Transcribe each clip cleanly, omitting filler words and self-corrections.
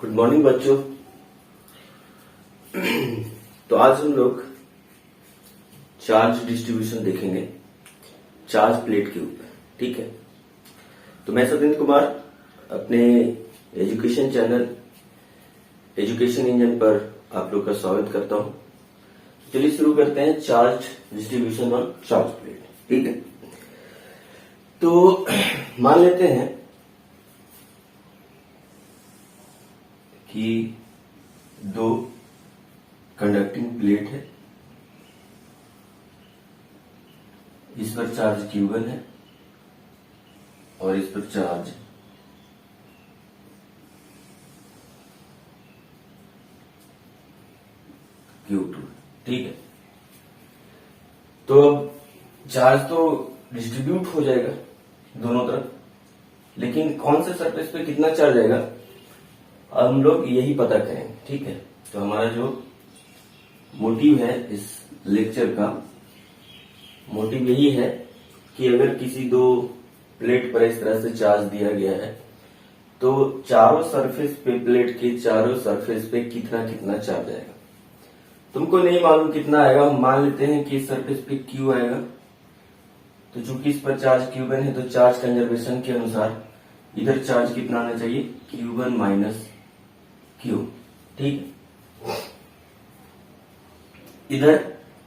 Good morning बच्चों। तो आज हम लोग चार्ज डिस्ट्रीब्यूशन देखेंगे चार्ज प्लेट के ऊपर। ठीक है, तो मैं सत्येंद्र कुमार अपने एजुकेशन चैनल एजुकेशन इंजन पर आप लोग का स्वागत करता हूं। चलिए शुरू करते हैं charge distribution on charge plate. ठीक है, तो मान लेते हैं कि दो कंडक्टिंग प्लेट है, इस पर चार्ज Q1 है और इस पर चार्ज Q2। ठीक है, तो अब चार्ज तो डिस्ट्रीब्यूट हो जाएगा दोनों तरफ, लेकिन कौन से सरफेस पे कितना चार्ज आएगा अब हम लोग यही पता करेंगे। ठीक है, तो हमारा जो मोटिव है इस लेक्चर का मोटिव यही है कि अगर किसी दो प्लेट पर इस तरह से चार्ज दिया गया है तो चारों सरफेस पे प्लेट के चारों सरफेस पे कितना कितना चार्ज आएगा। तुमको नहीं मालूम कितना आएगा, हम मान लेते हैं कि इस सरफेस पे Q आएगा, तो चूंकि इस पर चार्ज Q1 है तो चार्ज कंजर्वेशन के अनुसार इधर चार्ज कितना आना चाहिए Q1 माइनस Q। ठीक है, इधर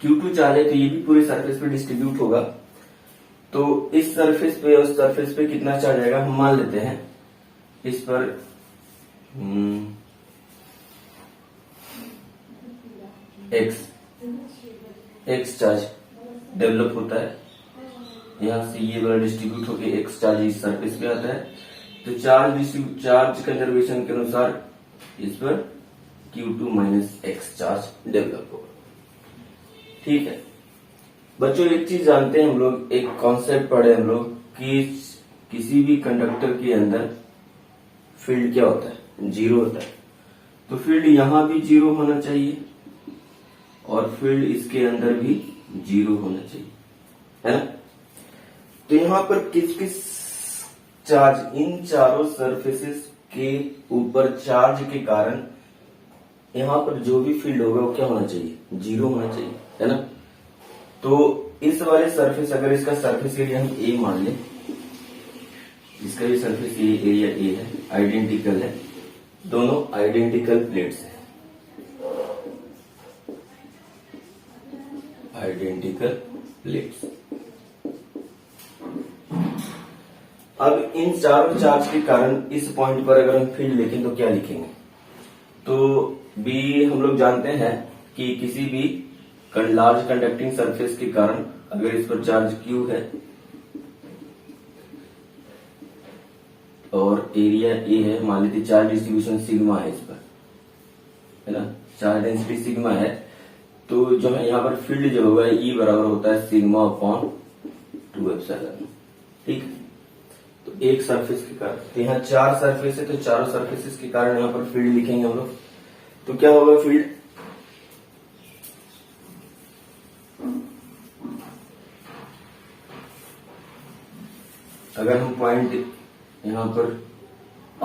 Q2 चार्ज है तो ये भी पूरे सरफेस पे डिस्ट्रीब्यूट होगा, तो इस सरफेस पे और उस सरफेस पे कितना चार्ज आएगा हम मान लेते हैं इस पर x चार्ज डेवलप होता है, यहां से ये वाला डिस्ट्रीब्यूट होकर x चार्ज इस सरफेस पे आता है, तो चार्ज कंजर्वेशन के अनुसार इस पर Q2 minus x charge develop होगा। ठीक है बच्चों, एक चीज जानते हैं हम लोग, एक कॉन्सेप्ट पढ़े हम लोग कि किसी भी कंडक्टर के अंदर फील्ड क्या होता है, जीरो होता है। तो फील्ड यहां भी जीरो होना चाहिए और फील्ड इसके अंदर भी जीरो होना चाहिए, है ना। तो यहां पर किस किस चार्ज, इन चारों सरफेसेस के ऊपर चार्ज के कारण यहां पर जो भी फील्ड होगा वो क्या होना चाहिए, जीरो होना चाहिए, है ना। तो इस वाले सरफेस, अगर इसका सरफेस एरिया हम A मान लें, इसका भी सरफेस एरिया A है, आइडेंटिकल है, दोनों आइडेंटिकल प्लेट्स हैं, आइडेंटिकल प्लेट्स। अब इन चारों चार्ज के कारण इस पॉइंट पर अगर हम फील्ड लिखें तो क्या लिखेंगे, तो बी हम लोग जानते हैं कि किसी भी लार्ज कंडक्टिंग सरफेस के कारण अगर इस पर चार्ज Q है और एरिया A है, मान लीजिए चार्ज डिस्ट्रीब्यूशन सिग्मा है इस पर, है ना, चार्ज डेंसिटी सिग्मा है, तो जो है यहाँ पर फील्ड जो होगा E बराबर होता है सिग्मा अपॉन 2 ठीक है। तो एक सरफेस के कारण, तो यहाँ चार सरफेस है तो चारों सरफेसेस के कारण यहाँ पर फील्ड लिखेंगे हम लोग, तो क्या होगा फील्ड, अगर हम पॉइंट यहां पर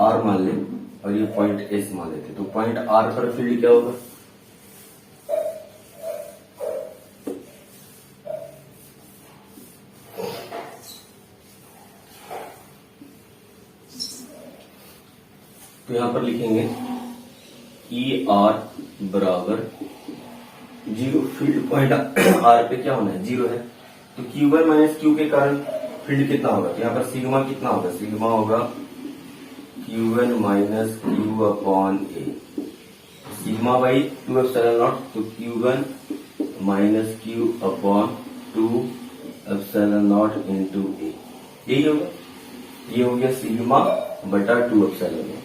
R मान लें और ये पॉइंट S मान लेते तो पॉइंट R पर फील्ड क्या होगा, तो यहां पर लिखेंगे ER बराबर जीरो, फील्ड पॉइंट R पे क्या होना है, जीरो है, तो Q1 माइनस Q के कारण फील्ड कितना होगा, तो यहाँ पर सिग्मा कितना होगा, सिग्मा होगा Q1 minus Q upon A, sigma by 2 epsilon naught, तो Q1 minus Q upon 2 epsilon not into A, यही होगा, ये हो गया सिग्मा बटा 2 एप्सिलॉन नॉट।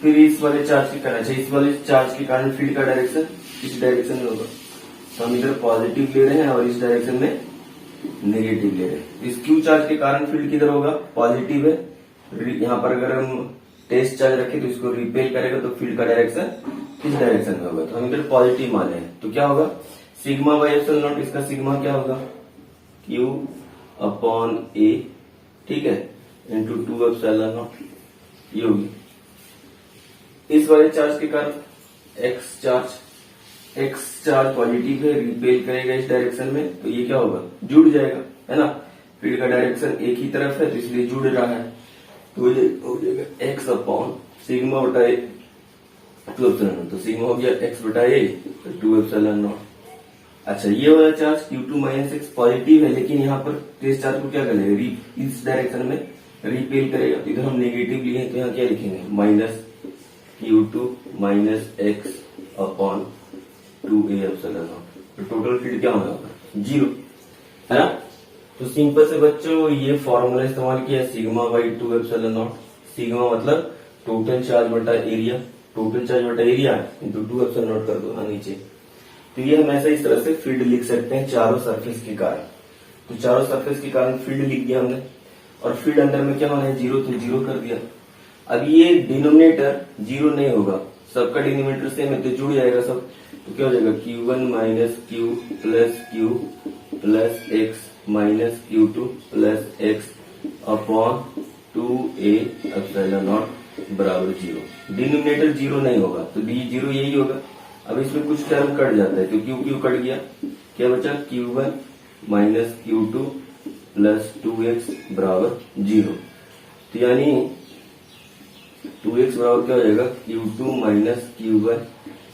फिर इस वाले चार्ज के कारण, इस वाले चार्ज के कारण फील्ड का डायरेक्शन इस डायरेक्शन में होगा, तो हम इधर पॉजिटिव ले रहे हैं और इस डायरेक्शन में नेगेटिव ले रहे हैं। इस Q चार्ज के कारण फील्ड किधर होगा, पॉजिटिव है, यहाँ पर अगर हम टेस्ट चार्ज रखें तो इसको रिपेल करेगा तो फील्ड का डायरेक्शन किस डायरेक्शन में होगा, तो हम इधर पॉजिटिव माने हैं, तो क्या होगा सिग्मा बाई एप्सिलॉन नॉट, इसका सिग्मा क्या होगा Q अपॉन A, ठीक है, इंटू 2 एप्सिलॉन नॉट, ये होगी। इस वाले चार्ज के कारण एक्स चार्ज पॉजिटिव है, रिपेल करेगा इस डायरेक्शन में, तो ये क्या होगा, जुड़ जाएगा, है ना। फील्ड का डायरेक्शन एक ही तरफ है तो इसलिए जुड़ रहा है, तो ये हो जाएगा एक्स अपॉन सिग्मा बटा ए 2 एप्सिलॉन नॉट। तो सिग्मा हो गया एक्स बटा ए 2 एप्सिलॉन नॉट। अच्छा, ये वाला charge Q2 minus x positive है, लेकिन यहाँ पर इस चार्ज को क्या करेगा, इस डायरेक्शन में रिपेल करेगा। तो इधर हम नेगेटिव लिए तो यहाँ क्या लिखेंगे, minus Q2 minus x upon 2a epsilon naught. तो टोटल फील्ड क्या होगा, 0, है ना। तो सिंपल से बच्चों ये फॉर्मूला इस्तेमाल किया, sigma by 2 epsilon not. Sigma मतलब टोटल चार्ज बटा एरिया, टोटल चार्ज बटा एरिया इंटू 2 एप्सिलॉन नॉट कर दो नीचे। तो ये हम ऐसा इस तरह से फील्ड लिख सकते हैं चारों सरफेस के कारण। तो चारों सरफेस के कारण फील्ड लिख दिया हमने, और फील्ड अंदर में क्या होना है, 0, तो 0 कर दिया। अब ये डिनोमिनेटर 0 नहीं होगा, सबका डिनोमिनेटर सेम है तो जुड़ जाएगा सब। तो क्या हो जाएगा, Q1 minus Q plus Q plus x minus Q2 plus x upon 2a epsilon not बराबर 0। डिनोमिनेटर 0 नहीं होगा तो डी 0 यही होगा। अब इसमें कुछ टर्म कट जाता है तो Q कट गया, क्या बचा, Q1 minus Q2 plus 2x बराबर 0। तो यानी 2x बराबर क्या हो जाएगा, Q2 माइनस Q1,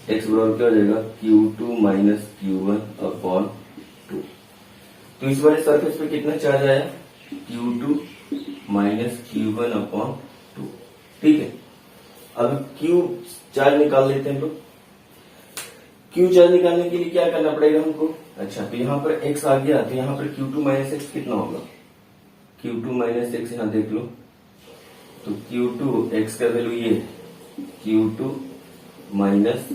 x बराबर क्या हो जाएगा, Q2 माइनस Q1 अपॉन 2। तो इस वाले सरफेस पे कितना चार्ज आया, Q2 माइनस Q1 अपॉन 2, ठीक है। अब Q चार्ज निकाल लेते हैं, तो Q चार्ज निकालने के लिए क्या करना पड़ेगा हमको, अच्छा तो यहाँ पर x आ गया, तो यहाँ पर Q2 माइनस एक्स कितना होगा, Q2 माइनस एक्स यहाँ देख लो, तो Q2 x का वैल्यू ये Q2 माइनस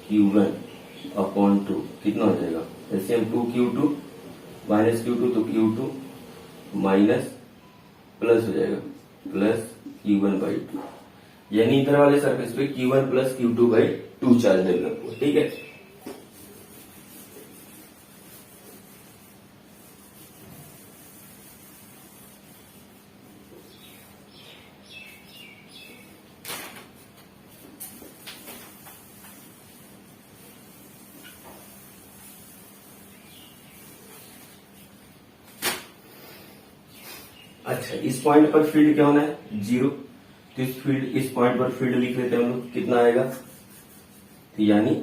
Q1 अपॉन 2 कितना हो जाएगा, ऐसे हम 2Q2 माइनस Q2 तो Q2 माइनस प्लस हो जाएगा प्लस Q1 बाई 2, यानी इधर वाले सरफेस पे Q1 plus Q2 by 2 charge develop हुआ, ठीक है। अच्छा, इस पॉइंट पर फील्ड क्या होना है, 0। तो इस पॉइंट पर फील्ड लिख लेते हैं हम लोग, कितना आएगा, तो यानी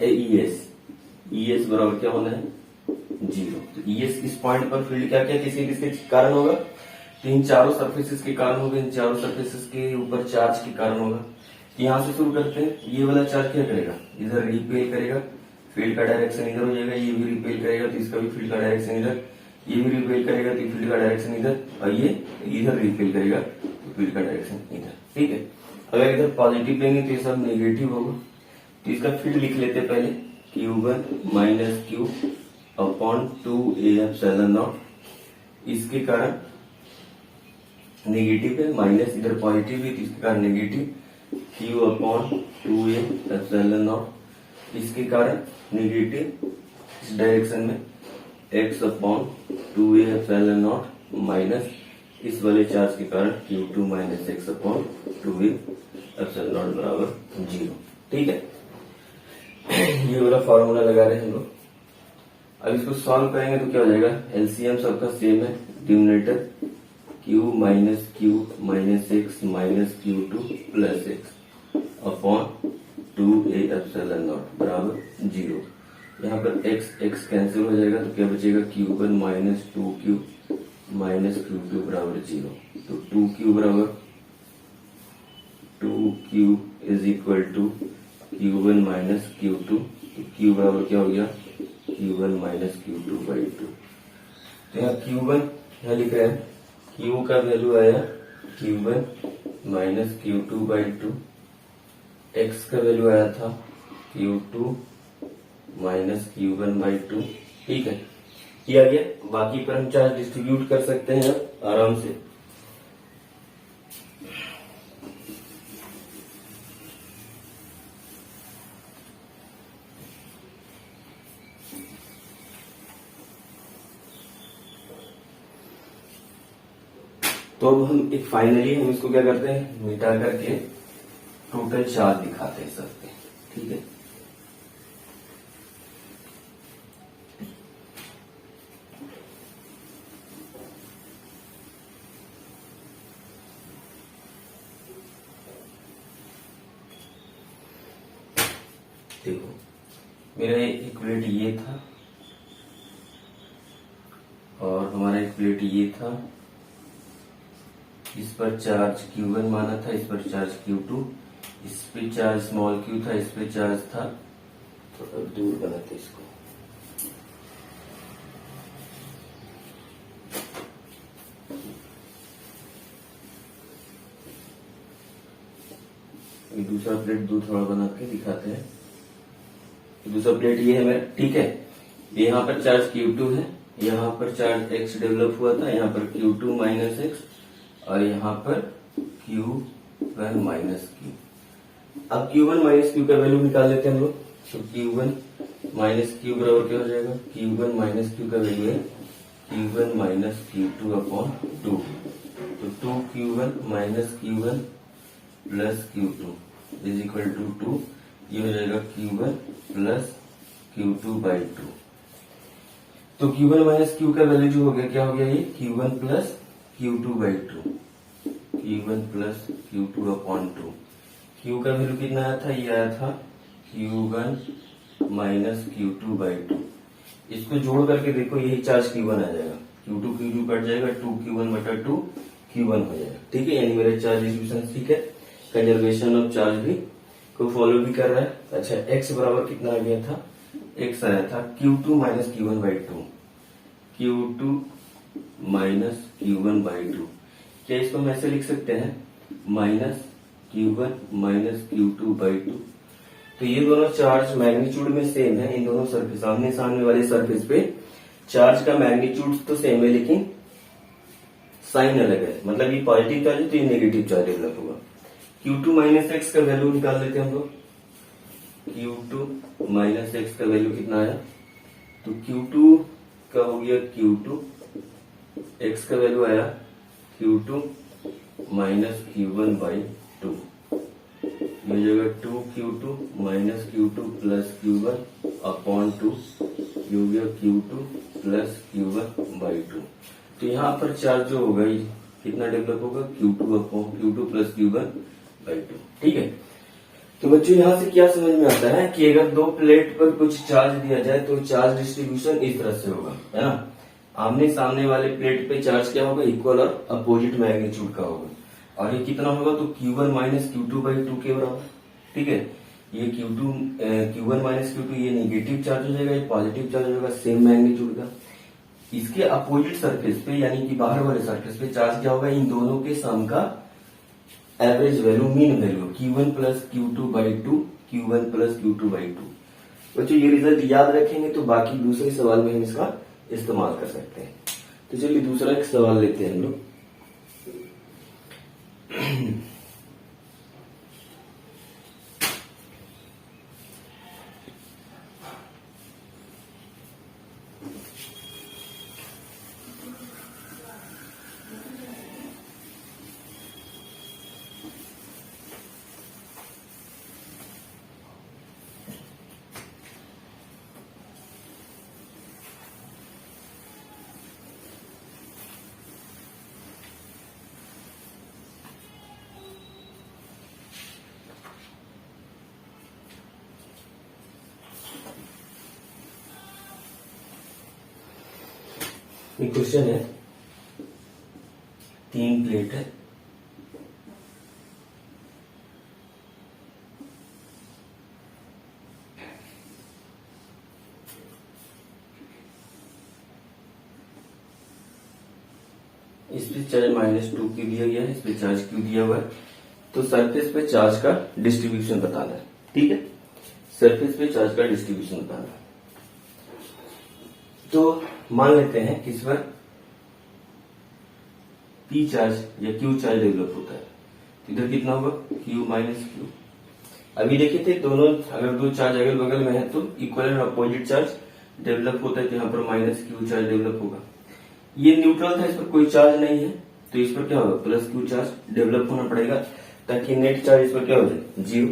ES बराबर क्या होना है, 0। तो ES इस पॉइंट पर फील्ड क्या क्या किसके किसके कारण होगा, तो इन चारों सरफेसेस के कारण होगा, इन चारों सरफेसेस के ऊपर चार्ज के कारण होगा। तो यहां से शुरू करते हैं, ये वाला चार्ज क्या करेगा, इधर रिपेल करेगा, फील्ड का डायरेक्शन इधर हो जाएगा, ये भी रिपेल करेगा तो इसका भी फील्ड का डायरेक्शन इधर, ये भी रिपेल करेगा तो फील्ड का डायरेक्शन इधर, और ये इधर रिपेल करेगा तो फील्ड का डायरेक्शन इधर, ठीक है। अगर इधर पॉजिटिव लेंगे तो ये सब नेगेटिव होगा। तो इसका फील्ड लिख लेते हैं पहले, Q1 minus Q upon 2a epsilon not. इसके कारण नेगेटिव है, माइनस इधर पॉजिटिव है तो इसके कारण negative, Q upon 2a epsilon not. इसके कारण नेगेटिव इस डायरेक्शन में x upon 2a epsilon not minus इस वाले चार्ज के कारण Q2 minus x upon 2a epsilon not बराबर 0, ठीक है। ये वाला फॉर्मूला लगा रहे हैं हम लोग। अब इसको सॉल्व करेंगे तो क्या हो जाएगा, एलसीएम सबका सेम है, denominator Q minus x minus Q2 plus x upon 2a epsilon not बराबर 0। यहाँ पर x कैंसिल हो जाएगा तो क्या बचेगा, Q1 minus 2Q minus Q2 बराबर 0। तो 2Q बराबर 2Q is equal to Q1 minus Q2, तो Q बराबर क्या हो गया, Q1 माइनस Q2 बाई 2। तो यहाँ Q1 यहाँ लिख रहे हैं, Q का वैल्यू आया Q1 minus Q2 by 2, x का वैल्यू आया था Q2 माइनस Q1 बाई 2, ठीक है, किया गया। बाकी पर हम चार्ज डिस्ट्रीब्यूट कर सकते हैं आराम से। तो अब हम एक फाइनली हम इसको क्या करते हैं, मिटा करके टोटल चार्ज दिखाते हैं सब पे, ठीक है। देखो मेरा एक प्लेट ये था और हमारा एक प्लेट ये था, इस पर चार्ज Q1 माना था, इस पर चार्ज Q2, इस पे चार्ज स्मॉल q था, इस पे चार्ज था, थोड़ा दूर बनाते इसको। ये दूसरा प्लेट दूर थोड़ा बना के दिखाते हैं। दूसरा प्लेट ये है मेरा, ठीक है। यहाँ पर चार्ज Q2 है, यहाँ पर चार्ज X डेवलप हुआ था, यहाँ पर Q2 माइनस X और यहाँ पर Q1 माइनस Q। अब Q1 माइनस Q का वैल्यू निकाल लेते हैं हम लोग। तो Q1 माइनस Q बराबर क्या हो जाएगा, Q1 माइनस Q का वैल्यू है Q1 माइनस Q2 अपॉन 2। तो 2Q1 minus Q1 plus Q2 is equal to 2। ये हो जाएगा Q1 प्लस Q2 बाई 2। तो Q1 माइनस Q का वैल्यू जो हो गया, क्या हो गया ये Q1 plus Q2 by 2, Q1 plus Q2 upon 2। Q का वैल्यू कितना आया था, ये आया था Q1 माइनस Q2 बाई 2। इसको जोड़ करके देखो, यही चार्ज Q1 आ जाएगा, Q2 कट जाएगा, 2Q1 बटा 2 Q1 हो जाएगा, ठीक है। यानी मेरा चार्ज डिस्ट्रीब्यूशन ठीक है, कंजर्वेशन ऑफ चार्ज भी को फॉलो भी कर रहा है। अच्छा, x बराबर कितना आ गया था, x आया था Q2 minus Q1 by 2, Q2 minus Q1 by 2। क्या इसको हम ऐसे लिख सकते हैं, minus Q1 minus Q2 by 2। तो ये दोनों चार्ज मैग्नीट्यूड में सेम है, इन दोनों सरफेस आमने सामने वाले सरफेस पे चार्ज का मैग्नीट्यूड तो सेम है, लेकिन साइन अलग है। मतलब ये पॉजिटिव चार्ज है तो ये नेगेटिव चार्ज डेवलप होगा। Q2 माइनस एक्स का वैल्यू निकाल लेते हैं हम लोग। Q2 माइनस एक्स का वैल्यू कितना आया, तो Q2 का हो गया Q2, x का वैल्यू आया Q2 माइनस Q1 बाई 2। हो जाएगा 2Q2 minus Q2 plus Q1 upon 2। ये हो गया Q2 प्लस Q1 बाई 2। तो यहाँ पर चार्ज जो होगा ये कितना डेवलप होगा, Q2 upon Q2 plus Q1 by 2, ठीक है। तो बच्चों यहाँ से क्या समझ में आता है कि अगर दो प्लेट पर कुछ चार्ज दिया जाए तो चार्ज डिस्ट्रीब्यूशन इस तरह से होगा, है ना। आमने सामने वाले प्लेट पे चार्ज क्या होगा, इक्वल और अपोजिट मैग्नीट्यूड का होगा। और ये कितना होगा, तो Q1 माइनस Q2 बाई 2 के बराबर, ठीक है। ये Q1 माइनस Q2 ये नेगेटिव चार्ज हो जाएगा, ये पॉजिटिव चार्ज होगा, सेम मैग्नीट्यूड का। इसके अपोजिट सरफेस पे यानी कि बाहर वाले सरफेस पे चार्ज क्या होगा, इन दोनों के सम का average value, mean value Q1 plus Q2 by 2, Q1 plus Q2 by 2। बच्चों ये रिजल्ट याद रखेंगे तो बाकी दूसरे सवाल में हम इसका इस्तेमाल कर सकते हैं। तो चलिए दूसरा एक सवाल लेते हैं हम लोग। ये क्वेश्चन है, 3 प्लेट है, इस पे चार्ज -2 Q दिया गया है, इस पे चार्ज Q दिया हुआ है। तो सरफेस पे चार्ज का डिस्ट्रीब्यूशन बताना है, ठीक है। सरफेस पे चार्ज का डिस्ट्रीब्यूशन बताना है। तो मान लेते हैं कि इस पर P चार्ज या Q चार्ज डेवलप होता है, तो इधर कितना होगा, Q माइनस Q। अभी देखे थे दोनों, अगर दो चार्ज अगल बगल में है तो इक्वल और अपोजिट चार्ज डेवलप होता है, तो यहाँ पर -Q चार्ज डेवलप होगा। ये न्यूट्रल था, इस पर कोई चार्ज नहीं है, तो इस पर क्या होगा, प्लस क्यू चार्ज डेवलप होना पड़ेगा ताकि नेट चार्ज इस पर क्या हो जाए, जीरो।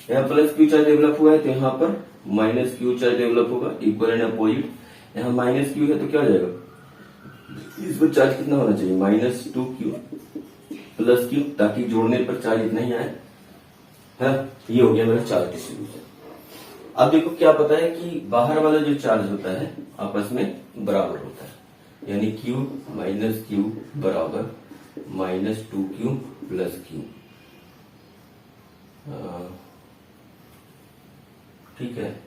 यहाँ प्लस क्यू चार्ज डेवलप हुआ है तो यहाँ पर माइनस क्यू चार्ज डेवलप होगा, इक्वल एंड अपोजिट। यहाँ माइनस क्यू है तो क्या हो जाएगा, इस पर चार्ज कितना होना चाहिए, minus two Q plus Q, ताकि जोड़ने पर चार्ज इतना ही आए, है। ये हो गया मेरा चार्ज डिस्ट्रीब्यूशन। अब देखो क्या पता है कि बाहर वाला जो चार्ज होता है आपस में बराबर होता है, यानी Q माइनस क्यू बराबर minus two Q plus Q. ठीक है,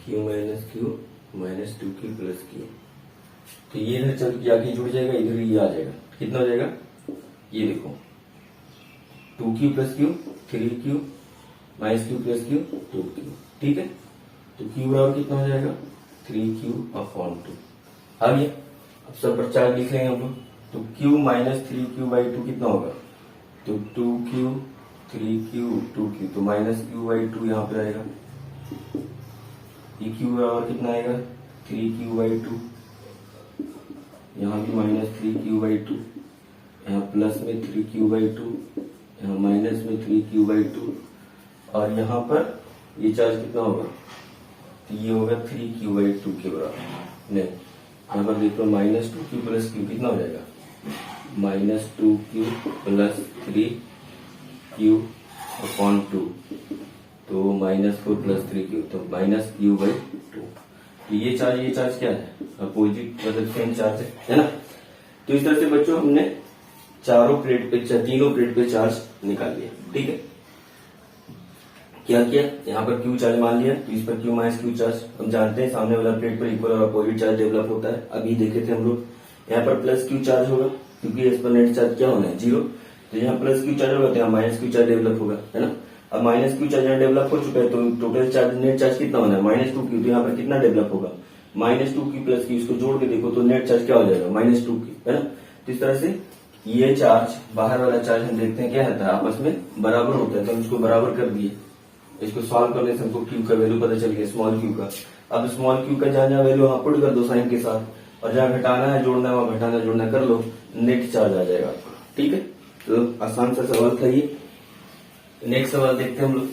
Q minus two Q plus Q. तो ये इधर चल के आगे जुड़ जाएगा, इधर ये आ जाएगा, कितना हो जाएगा, ये देखो two Q plus Q, three Q minus Q plus Q, two Q. ठीक है, तो क्यू बराबर कितना हो जाएगा, थ्री क्यू अपॉन टू। आ गया, अब सब पर चार्ज लिख लेंगे हम लोग। तो Q minus three Q by two कितना होगा, तो two Q three Q two Q, तो माइनस क्यू बाई टू यहाँ पे आएगा। ये क्यू बराबर कितना आएगा, थ्री क्यू बाई टू, यहाँ भी minus three Q by two, यहाँ प्लस में थ्री क्यू बाई टू, यहाँ माइनस में थ्री क्यू बाई टू, और यहाँ पर ये चार्ज कितना होगा, तो ये होगा थ्री क्यू बाई टू के बराबर। नहीं, यहाँ पर देखो minus two Q plus Q कितना हो जाएगा, minus two Q plus three Q upon two, तो minus four plus three Q, तो माइनस क्यू बाई टू। तो ये चार्ज क्या है, अपोजिट मतलब सेम चार्ज है ना। तो इस तरह से बच्चों हमने तीनों प्लेट पे चार्ज निकाल लिया। ठीक है, क्या किया, यहाँ पर क्यू चार्ज मान लिया, तो इस पर क्यू माइनस क्यू चार्ज। हम जानते हैं सामने वाला प्लेट पर इक्वल और अपोजिट चार्ज डेवलप होता है, अभी देखे थे हम लोग। यहाँ पर प्लस क्यू चार्ज होगा क्योंकि इस पर नेट चार्ज क्या होना है, जीरो। तो यहाँ प्लस क्यू चार्ज होगा तो यहाँ माइनस क्यू चार्ज डेवलप होगा, है ना। अब माइनस क्यू चार्ज यहाँ डेवलप हो चुका है, तो टोटल चार्ज नेट चार्ज कितना होना है, माइनस टू क्यू। तो यहाँ पर कितना डेवलप होगा, minus two Q plus Q. इसको जोड़ के देखो तो नेट चार्ज क्या हो जाएगा, माइनस टू क्यू, है ना। तो इस तरह से ये चार्ज, बाहर वाला चार्ज हम देखते हैं क्या रहता है, आपस में बराबर होता है, तो हम इसको बराबर कर दिए। इसको सॉल्व करने से हमको क्यू का वैल्यू पता चल गया, स्मॉल क्यू का। अब स्मॉल क्यू का जहाँ वैल्यू वहां पुट कर दो साइन के साथ, और जहाँ घटाना है जोड़ना है वहां घटाना जोड़ना कर लो, नेट चार्ज आ जाएगा आपका। ठीक है, तो आसान सा सवाल था ये। नेक्स्ट सवाल देखते हैं हम लोग।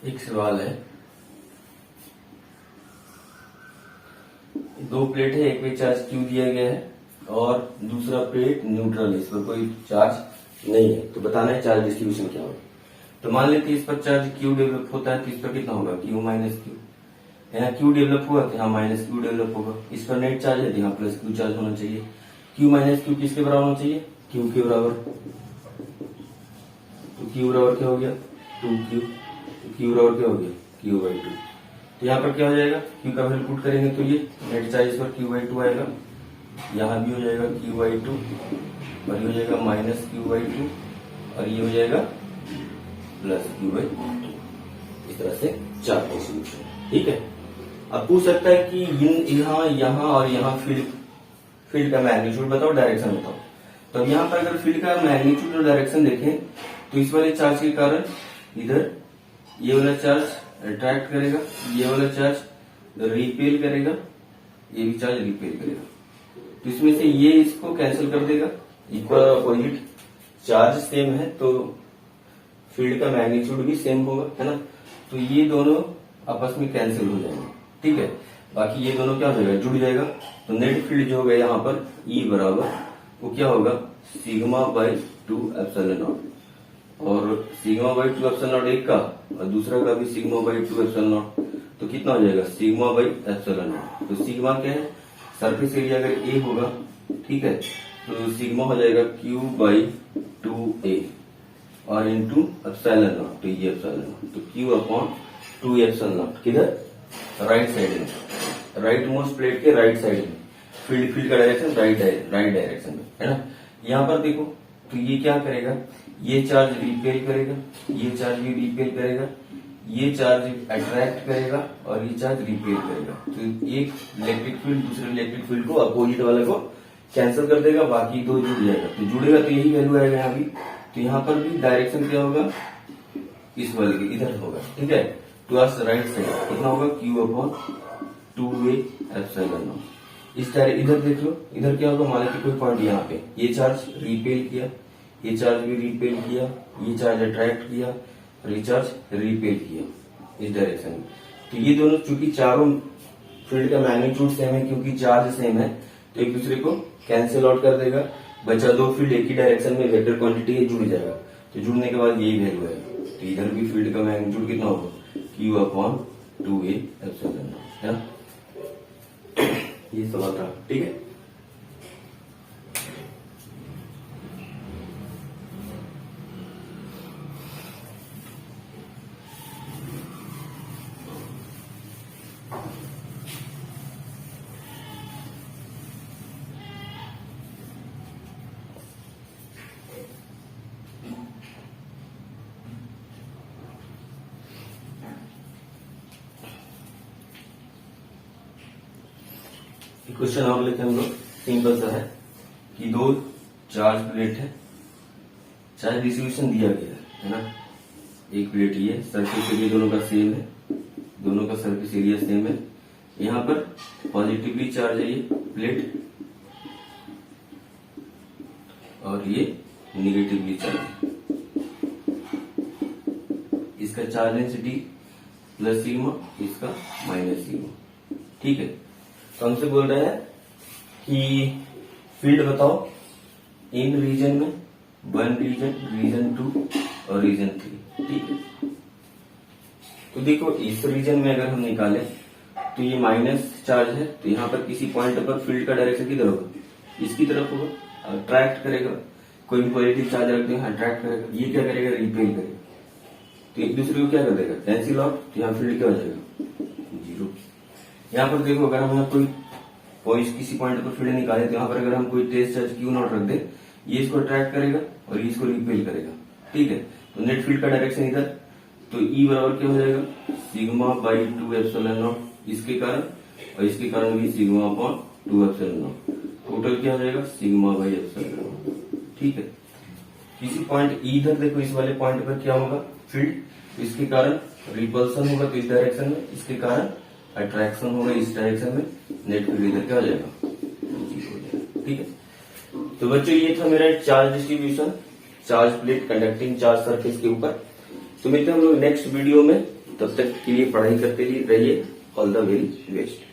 एक सवाल है, दो प्लेट है, एक पे चार्ज क्यू दिया गया है और दूसरा प्लेट न्यूट्रल है, इस पर कोई चार्ज नहीं है। तो बताना है चार्ज डिस्ट्रीब्यूशन क्या होगा। तो मान लेते हैं इस पर चार्ज क्यू डेवलप होता है, तो इस पर कितना होगा, क्यू माइनस क्यू। यहाँ क्यू डेवलप हुआ तो यहाँ माइनस क्यू डेवलप होगा। इस पर नेट चार्ज है तो यहाँ प्लस क्यू चार्ज होना चाहिए। क्यू माइनस क्यू किसके बराबर होना चाहिए, क्यू के बराबर। तो क्यू बराबर क्या हो गया, टू क्यू। क्यू बराबर क्या हो गया, क्यू बाई टू। तो यहाँ पर क्या हो जाएगा, क्यू का वैल्यू पुट करेंगे तो ये नेट चार्ज पर क्यू बाई टू आएगा, यहाँ भी हो जाएगा क्यू बाई टू, और ये हो जाएगा माइनस क्यू बाई टू, और ये हो जाएगा प्लस क्यू बाई टू। इस तरह से चार्ज डिस्ट्रीब्यूशन। ठीक है, अब पूछ सकता है कि यहाँ और यहाँ फील्ड का मैग्नीट्यूड बताओ, डायरेक्शन बताओ। तो अब यहाँ पर अगर फील्ड का मैग्नीट्यूड और डायरेक्शन देखें तो इस वाले चार्ज के कारण इधर ये वाला चार्ज अट्रैक्ट करेगा, ये वाला चार्ज रिपेल करेगा, ये भी चार्ज रिपेल करेगा। तो इसमें से ये इसको कैंसिल कर देगा, इक्वल और अपोजिट चार्ज सेम है तो फील्ड का मैग्नीट्यूड भी सेम होगा, है ना। तो ये दोनों आपस में कैंसिल हो जाएंगे। ठीक है, बाकी ये दोनों क्या हो जाएगा, जुड़ जाएगा। तो नेट फील्ड जो होगा यहाँ पर E बराबर वो क्या होगा, sigma by two epsilon naught. और sigma by two epsilon naught एक का और दूसरा का भी sigma by two epsilon naught, तो कितना हो जाएगा, सिग्मा बाई एप्सिलॉन नॉट। तो सिग्मा क्या है, सरफेस एरिया अगर ए होगा, ठीक है, तो सिग्मा हो जाएगा क्यू बाई टू ए, और इंटू एप्सिलॉन नॉट, तो ये एप्सिलॉन नॉट, तो क्यू अपॉन 2 एप्सिलॉन नॉट किधर, राइट साइड में, राइट मोस्ट प्लेट के राइट साइड में, फील्ड का डायरेक्शन राइट डायरेक्शन में, है ना। यहाँ पर देखो तो ये क्या करेगा, ये चार्ज रिपेल करेगा, ये चार्ज भी रिपेल करेगा, ये चार्ज अट्रैक्ट करेगा और ये चार्ज रिपेल करेगा। तो एक इलेक्ट्रिक फील्ड दूसरे इलेक्ट्रिक फील्ड को अपोजिट वाले को कैंसिल कर देगा, बाकी दो जुड़ जाएगा। तो जुड़ेगा तो यही वैल्यू आएगा यहाँ भी। तो यहाँ पर भी डायरेक्शन क्या होगा, इस वाले के इधर होगा, ठीक है। टुवर्ड्स राइट साइड कितना होगा, Q upon 2a epsilon not. इस तरह इधर देख लो, इधर क्या होगा, मान लीजिए कोई पॉइंट यहाँ पे, ये चार्ज रिपेल किया, ये चार्ज भी रिपेल किया, ये चार्ज अट्रैक्ट किया और ये चार्ज रिपेल किया इस डायरेक्शन में। तो ये दोनों चूंकि चारों फील्ड का मैग्नीट्यूड सेम है, क्योंकि चार्ज सेम है, तो एक दूसरे को कैंसिल आउट कर देगा। बचा दो फील्ड एक ही डायरेक्शन में वेक्टर क्वांटिटी है, जुड़ जाएगा। तो जुड़ने के बाद यही वैल्यू है। तो इधर भी फील्ड का मैग्नीट्यूड कितना होगा, Q upon 2a epsilon not, है ना। ये सवाल था, ठीक है। क्वेश्चन और लेते हैं हम लोग, सिंपल सा है कि दो चार्ज प्लेट है, चार्ज डिस्ट्रीब्यूशन दिया गया है ना। एक प्लेट ये सरफेस एरिया दोनों का सेम है, दोनों का सरफेस एरिया सेम है। यहाँ पर पॉजिटिवली चार्ज है ये प्लेट और ये निगेटिवली चार्ज है। इसका चार्ज डेंसिटी प्लस सिग्मा, इसका माइनस सिग्मा, ठीक है। तो हमसे बोल रहे हैं कि फील्ड बताओ इन रीजन में, 1 रीजन, रीजन 2 और रीजन 3, ठीक है। तो देखो इस रीजन में अगर हम निकालें तो ये माइनस चार्ज है, तो यहाँ पर किसी पॉइंट पर फील्ड का डायरेक्शन किधर होगा, इसकी तरफ होगा, अट्रैक्ट करेगा। कोई भी पॉजिटिव चार्ज रखते हैं अट्रैक्ट करेगा, ये क्या करेगा, रिपेल करेगा। तो एक दूसरे को क्या कर देगा, कैंसिल आउट। तो यहाँ फील्ड क्या हो जाएगा, 0। यहाँ पर देखो अगर हम यहाँ कोई किसी पॉइंट पर फील्ड निकाले तो यहाँ पर अगर हम कोई टेस्ट चार्ज क्यू नॉट रख दे, ये इसको अट्रैक्ट करेगा और ये इसको रिपेल करेगा, ठीक है। तो नेट फील्ड का डायरेक्शन इधर, तो ई बराबर क्या हो जाएगा, सिग्मा बाई 2 एप्सिलॉन नॉट इसके कारण, और इसके कारण भी sigma upon 2 epsilon not. Total क्या हो जाएगा, सिग्मा बाई एप्सिलॉन नॉट, ठीक है। किसी पॉइंट इधर देखो, इस वाले पॉइंट पर क्या होगा, फील्ड, इसके कारण रिपल्सन होगा तो इस डायरेक्शन में, इसके कारण अट्रैक्शन होगा इस डायरेक्शन में, नेट फील्ड इधर क्या हो जाएगा, 0 हो जाएगा, ठीक है। तो बच्चों ये था मेरा charge distribution, charge plate conducting charge surface के ऊपर। तो मिलते हैं हम लोग नेक्स्ट वीडियो में, तब तक के लिए पढ़ाई करते रहिए। All the very best.